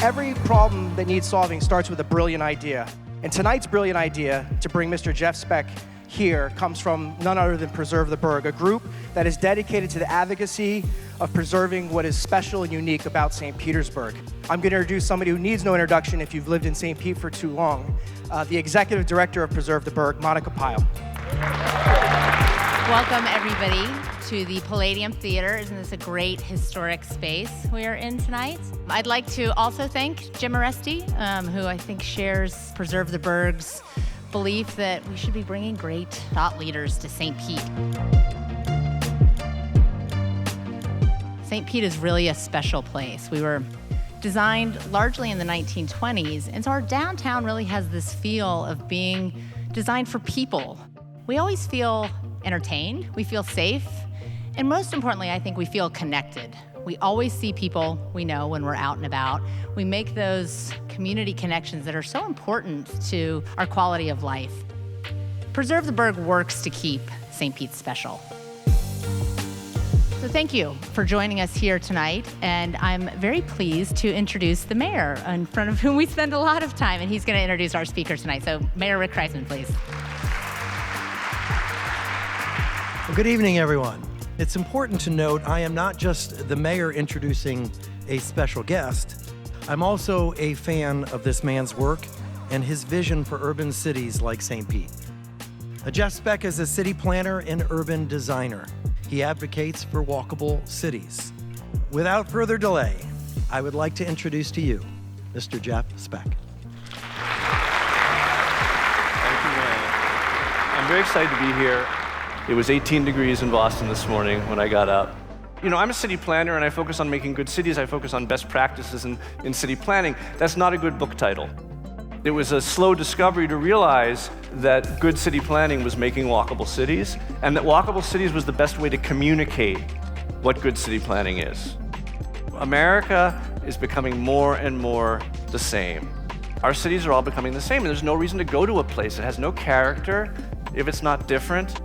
Every problem that needs solving starts with a brilliant idea. And tonight's brilliant idea to bring Mr. Jeff Speck here comes from none other than Preserve the Burg, a group that is dedicated to the advocacy of preserving what is special and unique about St. Petersburg. I'm going to introduce somebody who needs no introduction if you've lived in St. Pete for too long, the Executive Director of Preserve the Burg, Monica Pyle. Welcome, everybody, to the Palladium Theater. Isn't this a great historic space we are in tonight? I'd like to also thank Jim Aresty, who I think shares Preserve the Burg's belief that we should be bringing great thought leaders to St. Pete. St. Pete is really a special place. We were designed largely in the 1920s, and so our downtown really has this feel of being designed for people. We always feel entertained, we feel safe, and most importantly, I think we feel connected. We always see people we know when we're out and about. We make those community connections that are so important to our quality of life. Preserve the Burg works to keep St. Pete special. So thank you for joining us here tonight, and I'm very pleased to introduce the mayor, in front of whom we spend a lot of time, and he's going to introduce our speaker tonight. So Mayor Rick Kreisman, please. Well, good evening, everyone. It's important to note I am not just the mayor introducing a special guest. I'm also a fan of this man's work and his vision for urban cities like St. Pete. Jeff Speck is a city planner and urban designer. He advocates for walkable cities. Without further delay, I would like to introduce to you Mr. Jeff Speck. Thank you, Ryan. I'm very excited to be here. It was 18 degrees in Boston this morning when I got up. You know, I'm a city planner and I focus on making good cities. I focus on best practices in city planning. That's not a good book title. It was a slow discovery to realize that good city planning was making walkable cities, and that walkable cities was the best way to communicate what good city planning is. America is becoming more and more the same. Our cities are all becoming the same, and there's no reason to go to a place that has no character if it's not different.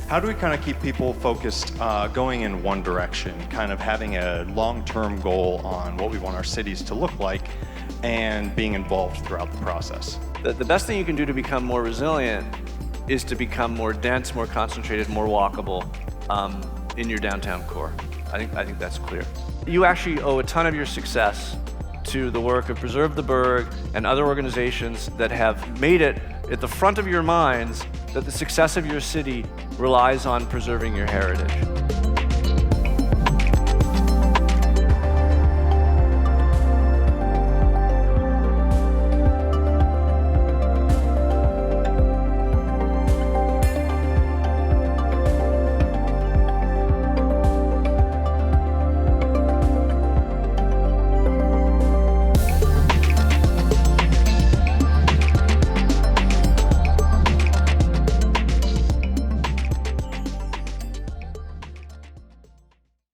How do we kind of keep people focused, going in one direction, kind of having a long-term goal on what we want our cities to look like and being involved throughout the process? The best thing you can do to become more resilient is to become more dense, more concentrated, more walkable in your downtown core. I think that's clear. You actually owe a ton of your success to the work of Preserve the Burg and other organizations that have made it at the front of your minds that the success of your city relies on preserving your heritage.